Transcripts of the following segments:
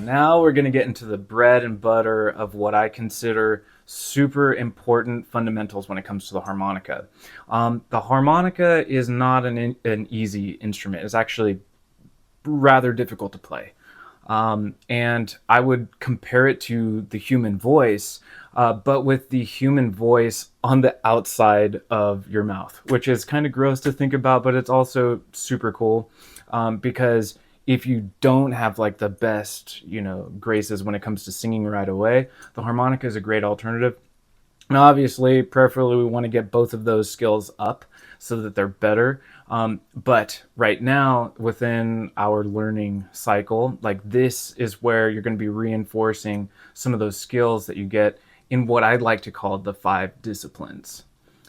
now we're going to get into the bread and butter of what I consider super important fundamentals when it comes to the harmonica. The harmonica is not an easy instrument. It's actually rather difficult to play. And I would compare it to the human voice, but with the human voice on the outside of your mouth, which is kind of gross to think about, but it's also super cool because if you don't have like the best, graces when it comes to singing right away, the harmonica is a great alternative. And obviously, preferably, we want to get both of those skills up so that they're better. But right now, within our learning cycle, like this is where you're going to be reinforcing some of those skills that you get in what I'd like to call the 5 disciplines.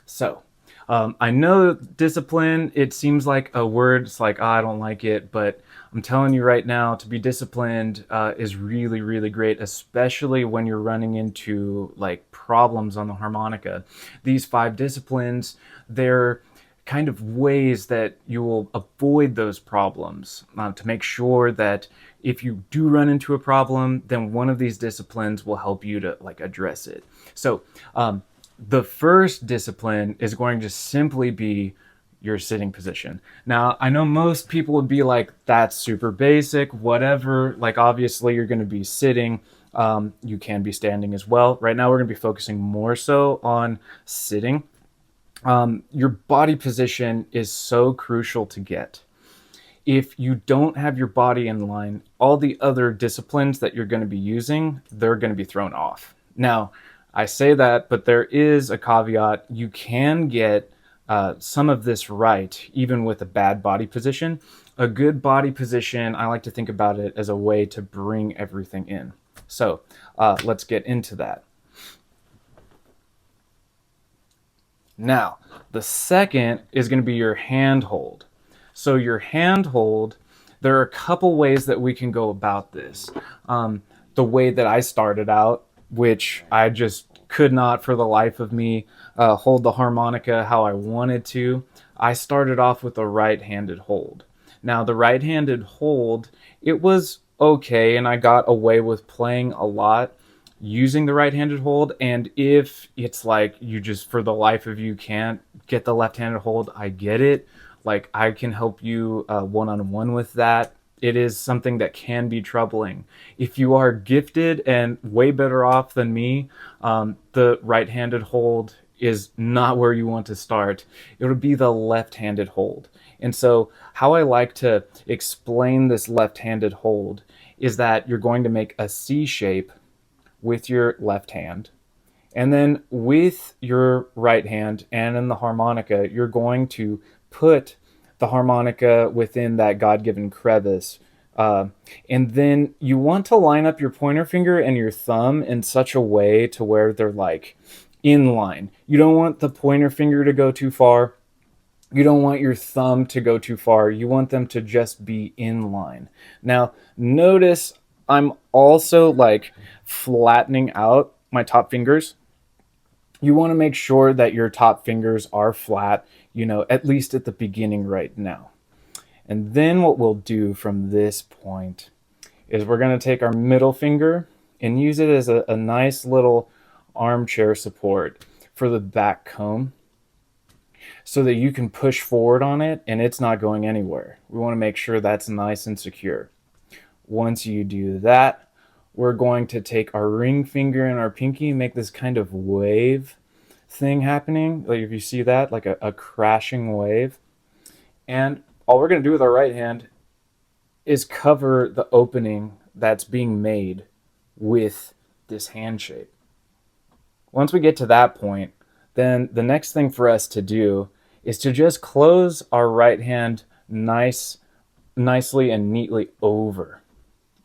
So, I know discipline, it seems like a word, it's like, oh, I don't like it, but I'm telling you right now, to be disciplined is really, really great, especially when you're running into like problems on the harmonica. These 5 disciplines, they're kind of ways that you will avoid those problems to make sure that if you do run into a problem, then one of these disciplines will help you to like address it. So the first discipline is going to simply be your sitting position. Now, I know most people would be like, that's super basic, whatever. Like, obviously, you're going to be sitting. You can be standing as well. Right now, we're going to be focusing more so on sitting. Your body position is so crucial to get. If you don't have your body in line, all the other disciplines that you're going to be using, they're going to be thrown off. Now, I say that, but there is a caveat. You can get some of this right, even with a bad body position. A good body position, I like to think about it as a way to bring everything in. So let's get into that. Now, the second is going to be your hand hold. So your hand hold, there are a couple ways that we can go about this. The way that I started out, which I just could not for the life of me hold the harmonica how I wanted to. I started off with a right-handed hold. Now, the right-handed hold, it was okay, and I got away with playing a lot using the right-handed hold. And if it's like you just for the life of you can't get the left-handed hold, I get it. Like, I can help you one-on-one with that. It is something that can be troubling. If you are gifted and way better off than me, the right-handed hold is not where you want to start. It would be the left-handed hold. And so how I like to explain this left-handed hold is that you're going to make a C shape with your left hand. And then with your right hand and in the harmonica, you're going to put the harmonica within that God-given crevice. And then you want to line up your pointer finger and your thumb in such a way to where they're like in line. You don't want the pointer finger to go too far. You don't want your thumb to go too far. You want them to just be in line. Now, notice I'm also like flattening out my top fingers. You want to make sure that your top fingers are flat, at least at the beginning right now. And then what we'll do from this point is we're going to take our middle finger and use it as a nice little armchair support for the back comb so that you can push forward on it and it's not going anywhere. We want to make sure that's nice and secure. Once you do that, we're going to take our ring finger and our pinky and make this kind of wave thing happening. Like if you see that, like a crashing wave. And all we're going to do with our right hand is cover the opening that's being made with this hand shape. Once we get to that point, then the next thing for us to do is to just close our right hand nicely and neatly over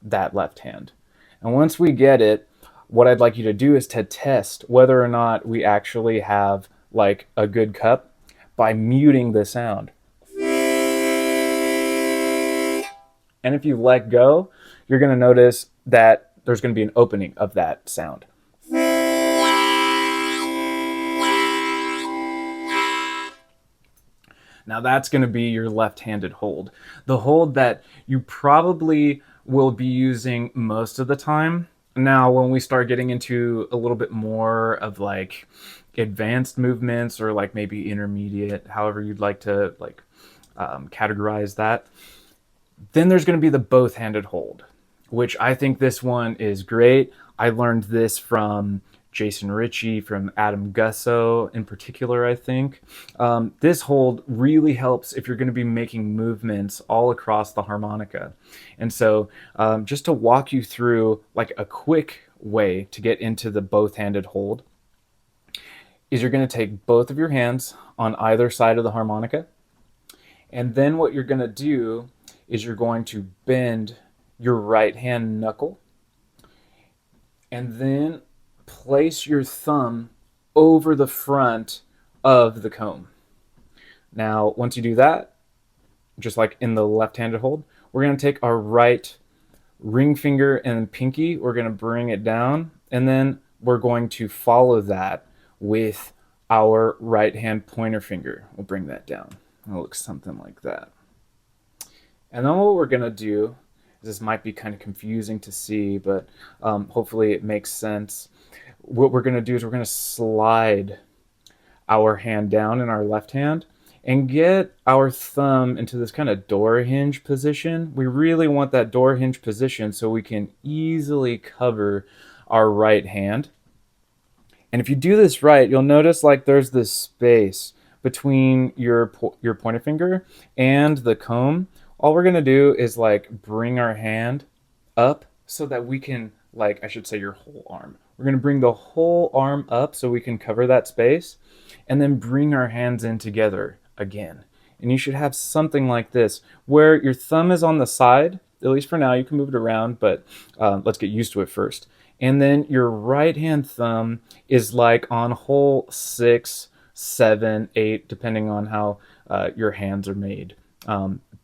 that left hand. And once we get it, what I'd like you to do is to test whether or not we actually have like a good cup by muting the sound. And if you let go, you're going to notice that there's going to be an opening of that sound. Now that's going to be your left-handed hold. The hold that you probably we'll be using most of the time. Now, when we start getting into a little bit more of like advanced movements or like maybe intermediate, however you'd like to like categorize that, then there's going to be the both-handed hold, which I think this one is great. I learned this from Jason Ritchie, from Adam Gusso in particular, I think. This hold really helps if you're going to be making movements all across the harmonica. And so just to walk you through like a quick way to get into the both-handed hold is you're going to take both of your hands on either side of the harmonica. And then what you're going to do is you're going to bend your right hand knuckle and then place your thumb over the front of the comb. Now, once you do that, just like in the left-handed hold, we're going to take our right ring finger and pinky, we're going to bring it down, and then we're going to follow that with our right hand pointer finger. We'll bring that down. It'll look something like that. And then what we're going to do, this might be kind of confusing to see, but hopefully it makes sense. What we're going to do is we're going to slide our hand down in our left hand and get our thumb into this kind of door hinge position. We really want that door hinge position so we can easily cover our right hand. And if you do this right, you'll notice like there's this space between your pointer finger and the comb. All we're going to do is like bring our hand up so that we can, like, I should say your whole arm. We're going to bring the whole arm up so we can cover that space and then bring our hands in together again. And you should have something like this where your thumb is on the side, at least for now. You can move it around, but let's get used to it first. And then your right hand thumb is like on hole 6, 7, 8, depending on how your hands are made.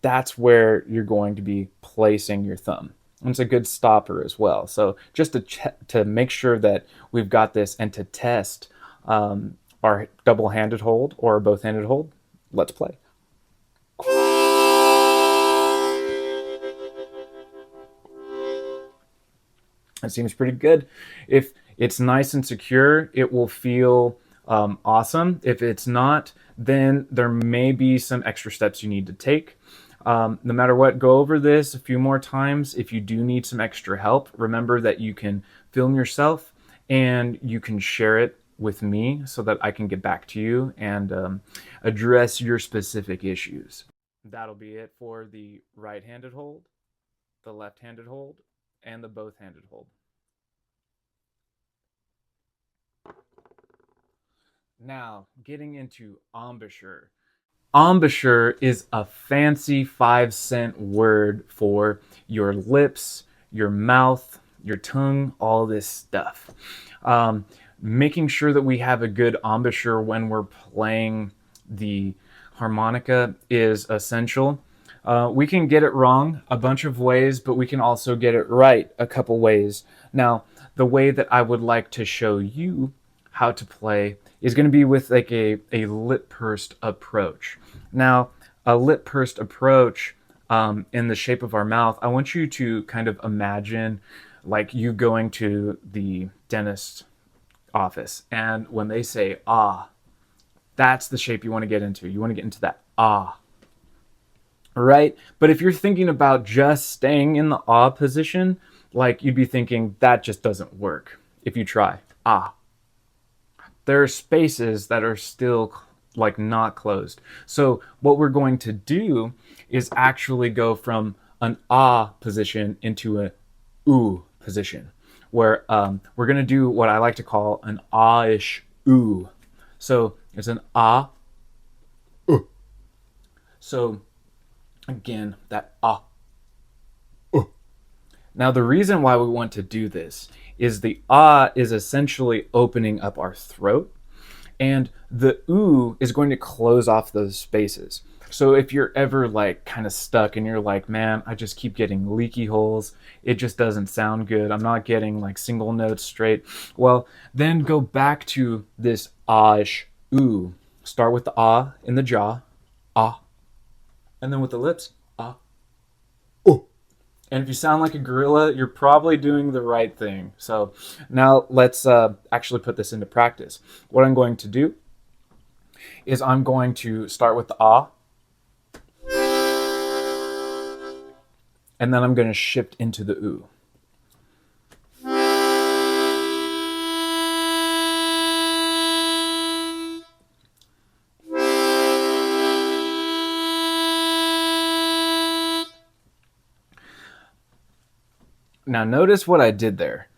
That's where you're going to be placing your thumb. And it's a good stopper as well. So just to make sure that we've got this and to test our double-handed hold or both-handed hold, let's play. It seems pretty good. If it's nice and secure, it will feel awesome. If it's not, then there may be some extra steps you need to take. No matter what, go over this a few more times. If you do need some extra help, remember that you can film yourself and you can share it with me so that I can get back to you and address your specific issues. That'll be it for the right-handed hold, the left-handed hold, and the both-handed hold. Now, getting into embouchure. Embouchure is a fancy 5-cent word for your lips, your mouth, your tongue, all this stuff. Making sure that we have a good embouchure when we're playing the harmonica is essential. We can get it wrong a bunch of ways, but we can also get it right a couple ways. Now, the way that I would like to show you how to play is going to be with like a lip pursed approach. Now, a lip pursed approach in the shape of our mouth, I want you to kind of imagine like you going to the dentist office, and when they say ah, that's the shape you want to get into. You want to get into that ah. Right? But if you're thinking about just staying in the ah position, like you'd be thinking that just doesn't work if you try ah. There are spaces that are still like not closed. So what we're going to do is actually go from an ah position into a ooh position, where we're going to do what I like to call an ah-ish ooh. So it's an ah, ooh. So again, that ah, ooh. Now the reason why we want to do this is the ah is essentially opening up our throat, and the ooh is going to close off those spaces. So if you're ever like kind of stuck and you're like, man, I just keep getting leaky holes, it just doesn't sound good, I'm not getting like single notes straight, well, then go back to this ah-ish ooh. Start with the ah in the jaw, ah, and then with the lips, ah, ooh. And if you sound like a gorilla, you're probably doing the right thing. So now let's actually put this into practice. What I'm going to do is I'm going to start with the ah, and then I'm going to shift into the oo. Now notice what I did there.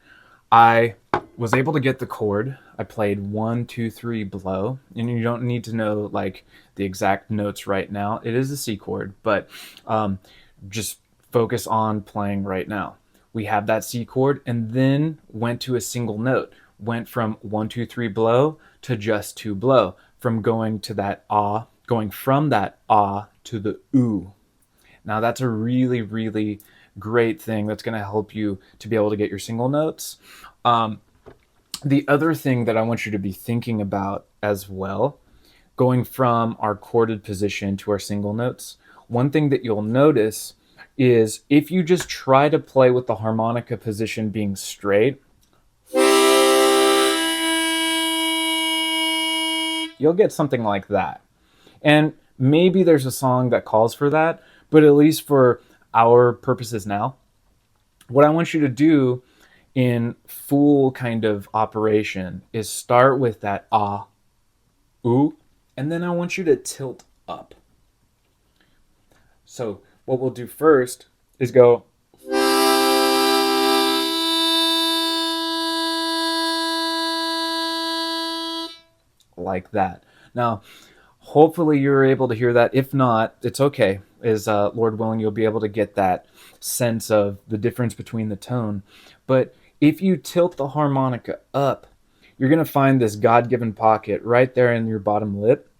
I was able to get the chord. I played 1, 2, 3 below, and you don't need to know like the exact notes right now. It is a C chord, but just focus on playing right now. We have that C chord, and then went to a single note. Went from 1, 2, 3 below to just 2 below. From going to that ah, going from that ah to the oo. Now that's a really, really great thing that's going to help you to be able to get your single notes. The other thing that I want you to be thinking about as well, going from our chorded position to our single notes, one thing that you'll notice is if you just try to play with the harmonica position being straight, you'll get something like that. And maybe there's a song that calls for that, but at least for our purposes now, what I want you to do in full kind of operation is start with that ah, oo, and then I want you to tilt up. So what we'll do first is go like that. Now, hopefully you're able to hear that. If not, it's okay. Is Lord willing, you'll be able to get that sense of the difference between the tone. But if you tilt the harmonica up, you're going to find this God-given pocket right there in your bottom lip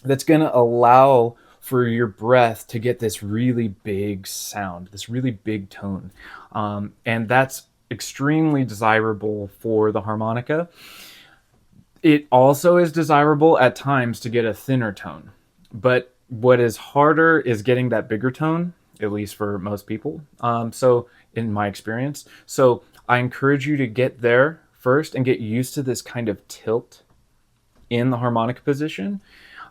that's going to allow for your breath to get this really big sound, this really big tone. And that's extremely desirable for the harmonica. It also is desirable at times to get a thinner tone, but what is harder is getting that bigger tone, at least for most people. So in my experience, so I encourage you to get there first and get used to this kind of tilt in the harmonica position.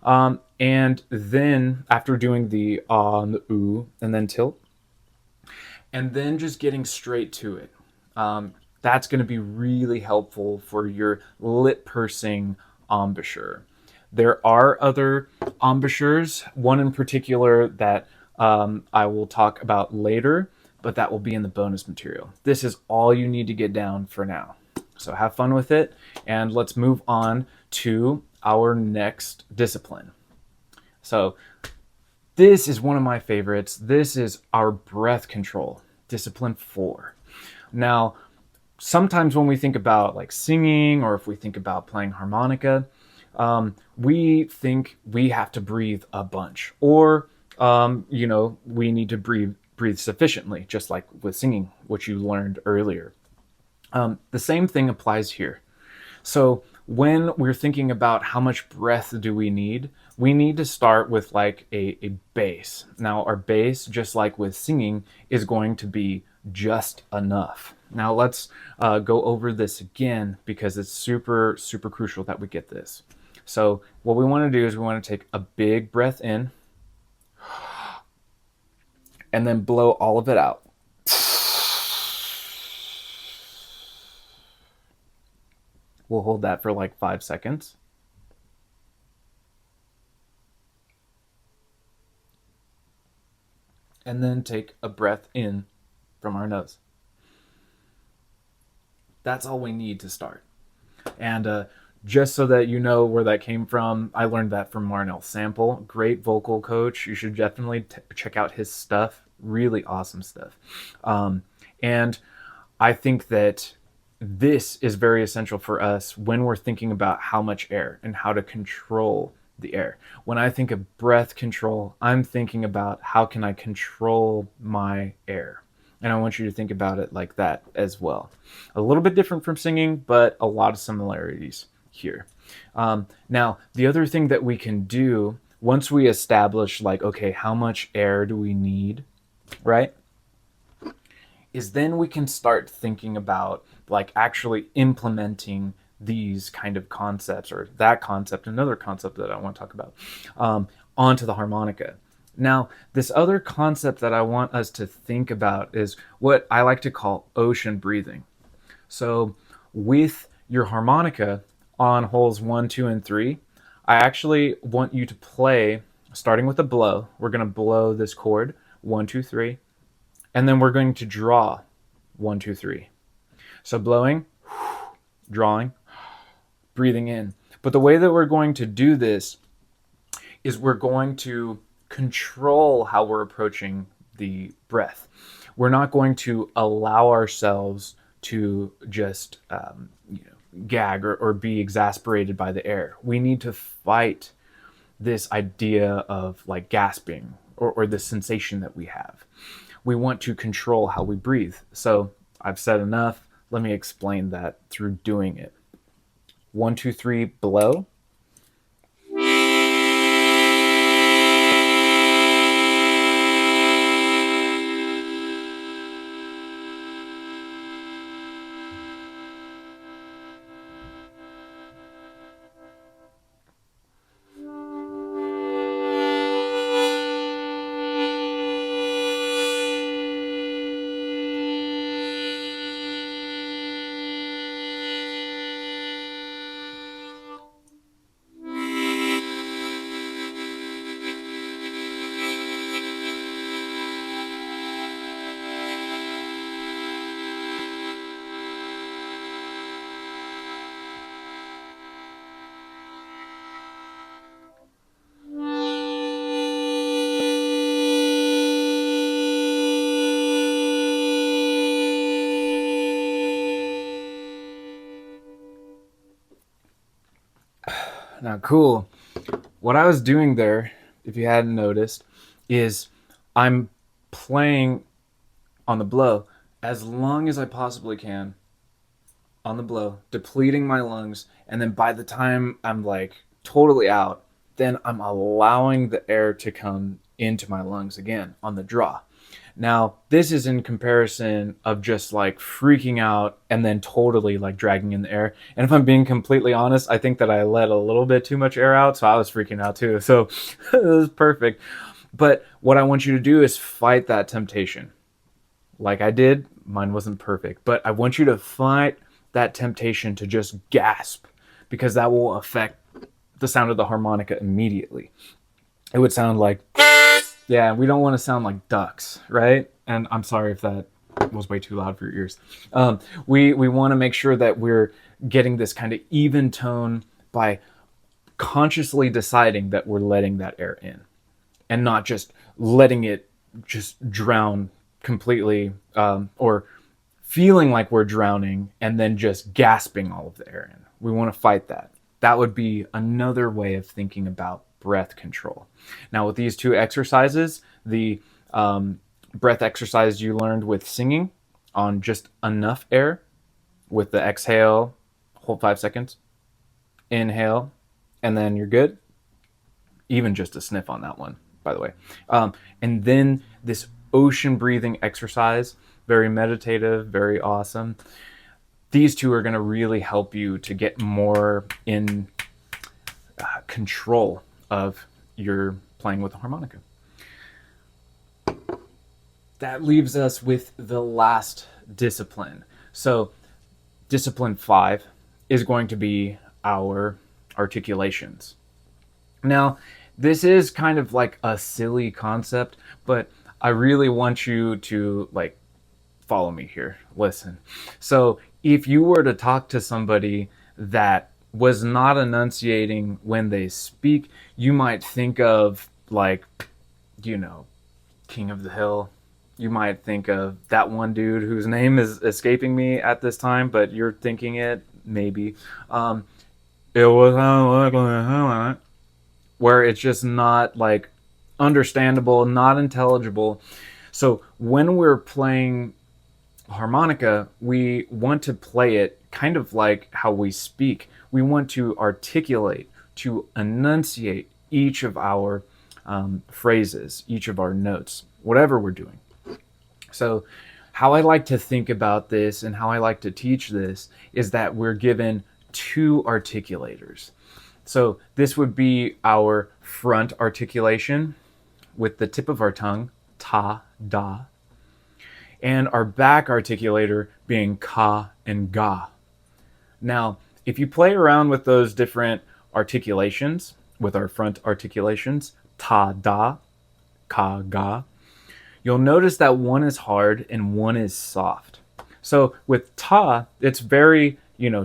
And then after doing the ah and the oo and then tilt, and then just getting straight to it. That's going to be really helpful for your lip pursing embouchure. There are other embouchures, one in particular that I will talk about later, but that will be in the bonus material. This is all you need to get down for now. So have fun with it, and let's move on to our next discipline. So this is one of my favorites. This is our breath control, discipline 4. Now, sometimes when we think about like singing or if we think about playing harmonica, we think we have to breathe a bunch, or we need to breathe sufficiently, just like with singing, which you learned earlier. The same thing applies here. So when we're thinking about how much breath do we need to start with like a base. Now our base, just like with singing, is going to be just enough. Now let's go over this again because it's super, super crucial that we get this. So what we want to do is we want to take a big breath in and then blow all of it out. We'll hold that for like 5 seconds. And then take a breath in from our nose. That's all we need to start. And just so that you know where that came from, I learned that from Marnell Sample. Great vocal coach. You should definitely check out his stuff. Really awesome stuff. And I think that this is very essential for us when we're thinking about how much air and how to control the air. When I think of breath control, I'm thinking about how can I control my air. And I want you to think about it like that as well. A little bit different from singing, but a lot of similarities here. Now, the other thing that we can do once we establish like, okay, how much air do we need, right? is then we can start thinking about like actually implementing these kind of concepts, or that concept, another concept that I want to talk about, onto the harmonica. Now, this other concept that I want us to think about is what I like to call ocean breathing. So with your harmonica on holes 1, 2, and 3, I actually want you to play starting with a blow. We're going to blow this chord 1, 2, 3, and then we're going to draw 1, 2, 3. So blowing, drawing, breathing in. But the way that we're going to do this is we're going to control how we're approaching the breath. We're not going to allow ourselves to just gag or be exasperated by the air. We need to fight this idea of like gasping or the sensation that we have. We want to control how we breathe. So I've said enough. Let me explain that through doing it. 1, 2, 3, blow. Now, cool. What I was doing there, if you hadn't noticed, is I'm playing on the blow as long as I possibly can on the blow, depleting my lungs, and then by the time I'm like totally out, then I'm allowing the air to come into my lungs again on the draw. Now, this is in comparison of just like freaking out and then totally like dragging in the air. And if I'm being completely honest, I think that I let a little bit too much air out, so I was freaking out too. So it was perfect. But what I want you to do is fight that temptation. Like I did, mine wasn't perfect, but I want you to fight that temptation to just gasp, because that will affect the sound of the harmonica immediately. It would sound like, yeah, we don't want to sound like ducks, right? And I'm sorry if that was way too loud for your ears. We want to make sure that we're getting this kind of even tone by consciously deciding that we're letting that air in and not just letting it just drown completely, or feeling like we're drowning and then just gasping all of the air in. We want to fight that. That would be another way of thinking about breath control. Now, with these two exercises, the breath exercise you learned with singing on just enough air, with the exhale, hold 5 seconds, inhale, and then you're good. Even just a sniff on that one, by the way. And then this ocean breathing exercise, very meditative, very awesome. These two are going to really help you to get more in control of your playing with the harmonica. That leaves us with the last discipline. So discipline 5 is going to be our articulations. Now, this is kind of like a silly concept, but I really want you to like follow me here. Listen. So if you were to talk to somebody that was not enunciating when they speak, you might think of like, King of the Hill. You might think of that one dude whose name is escaping me at this time, but you're thinking it, maybe. It was where it's just not like understandable, not intelligible. So when we're playing harmonica, we want to play it kind of like how we speak. We want to articulate, to enunciate each of our phrases, each of our notes, whatever we're doing. So how I like to think about this and how I like to teach this is that we're given two articulators. So this would be our front articulation with the tip of our tongue, ta, da, and our back articulator being ka and ga. Now, if you play around with those different articulations, with our front articulations, ta, da, ka, ga, you'll notice that one is hard and one is soft. So with ta, it's very,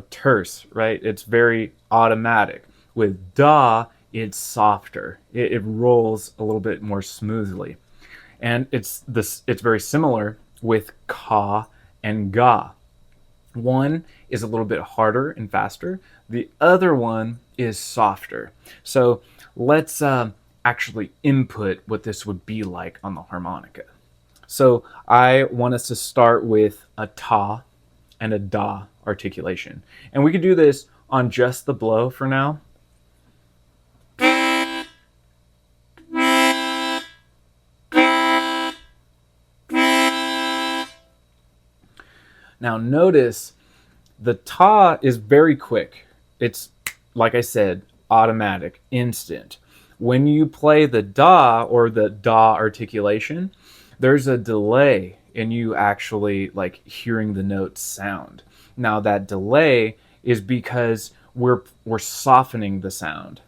terse, right? It's very automatic. With da, it's softer. It rolls a little bit more smoothly. And it's very similar with ka and ga. One is a little bit harder and faster. The other one is softer. So let's actually input what this would be like on the harmonica. So I want us to start with a ta and a da articulation. And we could do this on just the blow for now. Now notice the ta is very quick. It's, like I said, automatic, instant. When you play the da or the da articulation, there's a delay in you actually like hearing the notes sound. Now that delay is because we're softening the sound.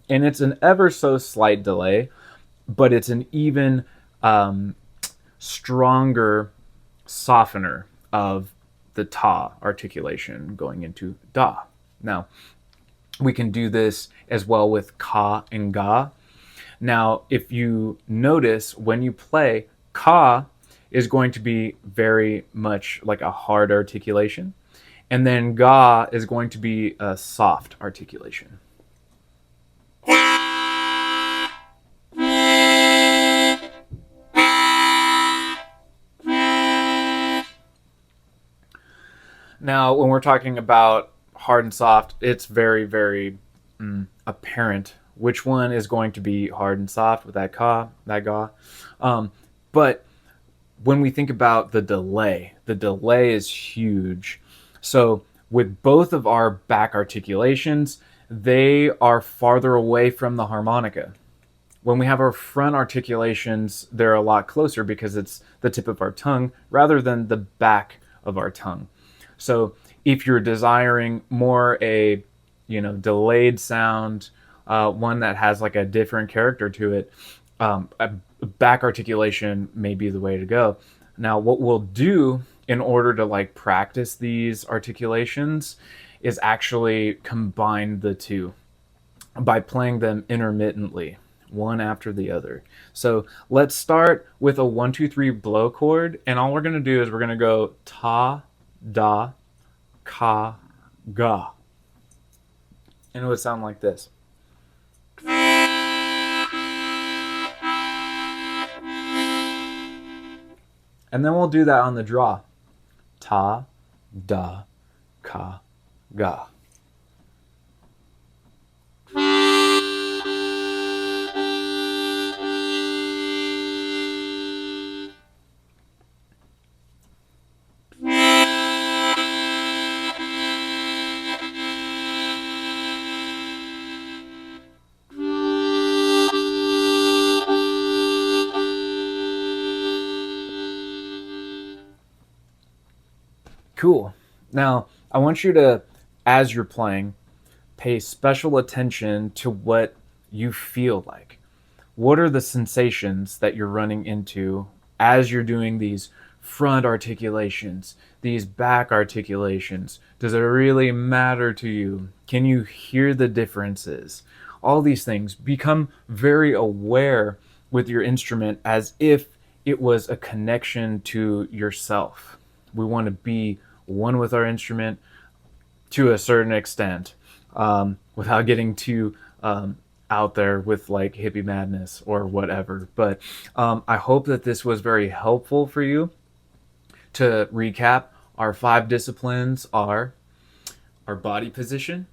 And it's an ever so slight delay, but it's an even stronger softener of the ta articulation going into da. Now, we can do this as well with ka and ga. Now, if you notice when you play, ka is going to be very much like a hard articulation, and then ga is going to be a soft articulation. Now, when we're talking about hard and soft, it's very, very apparent which one is going to be hard and soft with that ka, that ga. But when we think about the delay is huge. So with both of our back articulations, they are farther away from the harmonica. When we have our front articulations, they're a lot closer because it's the tip of our tongue rather than the back of our tongue. So if you're desiring more a, delayed sound, one that has like a different character to it, a back articulation may be the way to go. Now, what we'll do in order to like practice these articulations is actually combine the two by playing them intermittently, one after the other. So let's start with a 1, 2, 3 blow chord, and all we're going to do is we're going to go ta, da, ka, ga. And it would sound like this. And then we'll do that on the draw. Ta, da, ka, ga. Cool. Now, I want you to, as you're playing, pay special attention to what you feel like. What are the sensations that you're running into as you're doing these front articulations, these back articulations? Does it really matter to you? Can you hear the differences? All these things. Become very aware with your instrument as if it was a connection to yourself. We want to be one with our instrument to a certain extent, without getting too out there with like hippie madness or whatever. But I hope that this was very helpful for you. To recap, our 5 disciplines are our body position,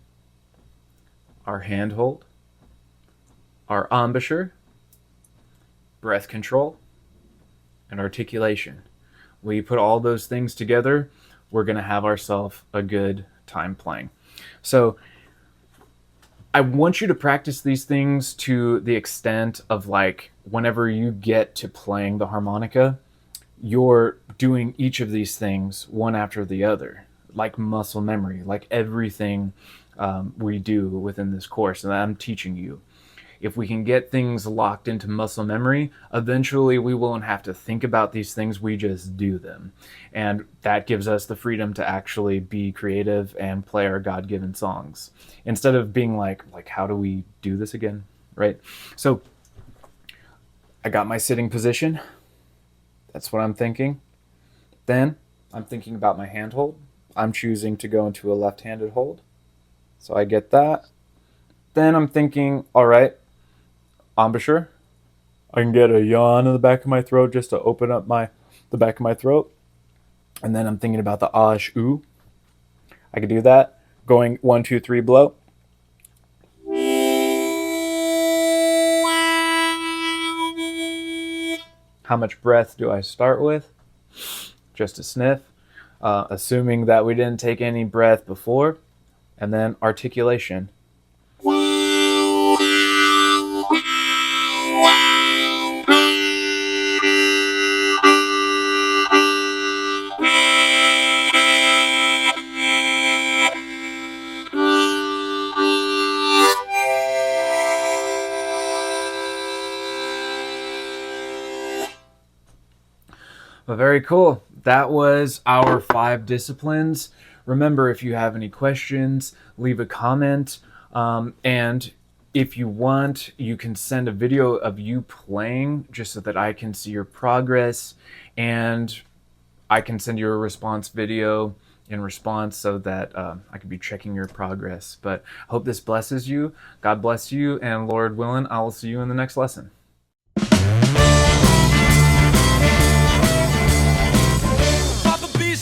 our hand hold, our embouchure, breath control, and articulation. We put all those things together, we're going to have ourselves a good time playing. So I want you to practice these things to the extent of, like, whenever you get to playing the harmonica, you're doing each of these things one after the other, like muscle memory, like everything we do within this course that I'm teaching you. If we can get things locked into muscle memory, eventually we won't have to think about these things, we just do them. And that gives us the freedom to actually be creative and play our God-given songs. Instead of being like, how do we do this again, right? So I got my sitting position. That's what I'm thinking. Then I'm thinking about my hand hold. I'm choosing to go into a left-handed hold. So I get that. Then I'm thinking, all right, embouchure. I can get a yawn in the back of my throat just to open up the back of my throat. And then I'm thinking about the ah-sh-oo. I can do that. Going 1, 2, 3, blow. How much breath do I start with? Just a sniff. Assuming that we didn't take any breath before. And then articulation. But very cool. That was our 5 disciplines. Remember, if you have any questions, leave a comment. And if you want, you can send a video of you playing just so that I can see your progress. And I can send you a response video in response so that I can be checking your progress. But I hope this blesses you. God bless you. And Lord willing, I will see you in the next lesson.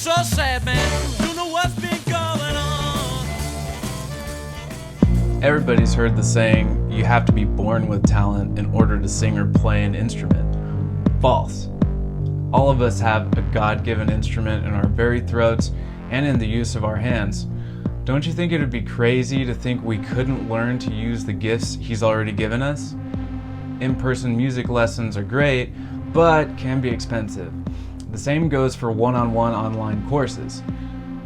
So sad, man. Don't know what's been going on. Everybody's heard the saying, you have to be born with talent in order to sing or play an instrument. False. All of us have a God-given instrument in our very throats and in the use of our hands. Don't you think it would be crazy to think we couldn't learn to use the gifts He's already given us? In-person music lessons are great, but can be expensive. The same goes for one-on-one online courses.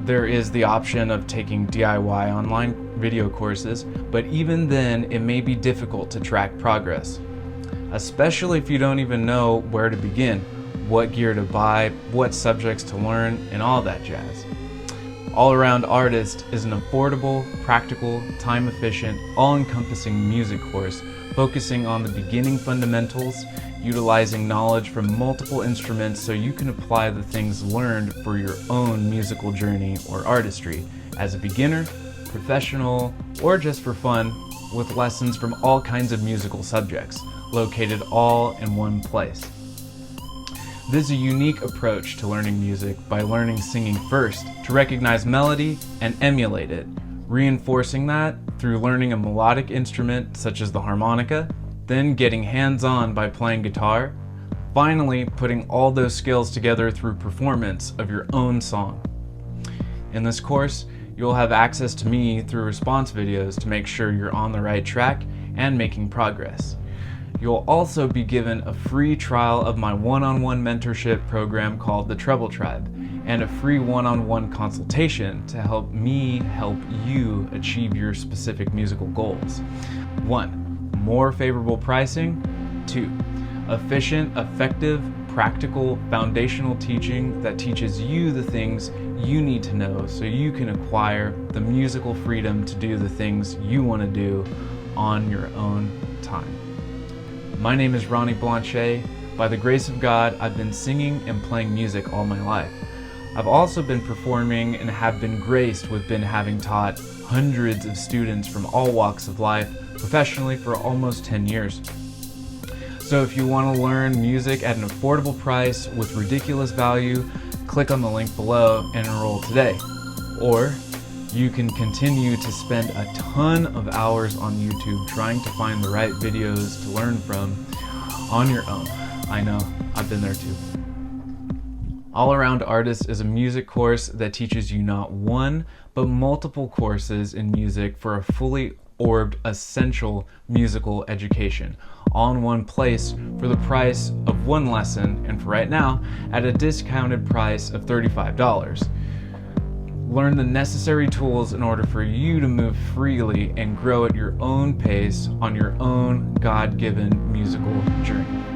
There is the option of taking DIY online video courses, but even then it may be difficult to track progress, especially if you don't even know where to begin, what gear to buy, what subjects to learn, and all that jazz. All Around Artist is an affordable, practical, time-efficient, all-encompassing music course focusing on the beginning fundamentals, utilizing knowledge from multiple instruments so you can apply the things learned for your own musical journey or artistry as a beginner, professional, or just for fun, with lessons from all kinds of musical subjects, located all in one place. This is a unique approach to learning music by learning singing first to recognize melody and emulate it, reinforcing that through learning a melodic instrument such as the harmonica, then getting hands-on by playing guitar, finally putting all those skills together through performance of your own song. In this course, you'll have access to me through response videos to make sure you're on the right track and making progress. You'll also be given a free trial of my one-on-one mentorship program called the Treble Tribe, and a free one-on-one consultation to help me help you achieve your specific musical goals. 1. More favorable pricing. 2. Efficient, effective, practical, foundational teaching that teaches you the things you need to know so you can acquire the musical freedom to do the things you want to do on your own time. My name is Ronnie Blanchet. By the grace of God, I've been singing and playing music all my life. I've also been performing and have been graced with having taught hundreds of students from all walks of life professionally for almost 10 years. So if you want to learn music at an affordable price with ridiculous value, click on the link below and enroll today. Or you can continue to spend a ton of hours on YouTube trying to find the right videos to learn from on your own. I know, I've been there too. All Around Artist is a music course that teaches you not one, but multiple courses in music for a fully orbed, essential musical education, all in one place for the price of one lesson, and for right now, at a discounted price of $35. Learn the necessary tools in order for you to move freely and grow at your own pace on your own God-given musical journey.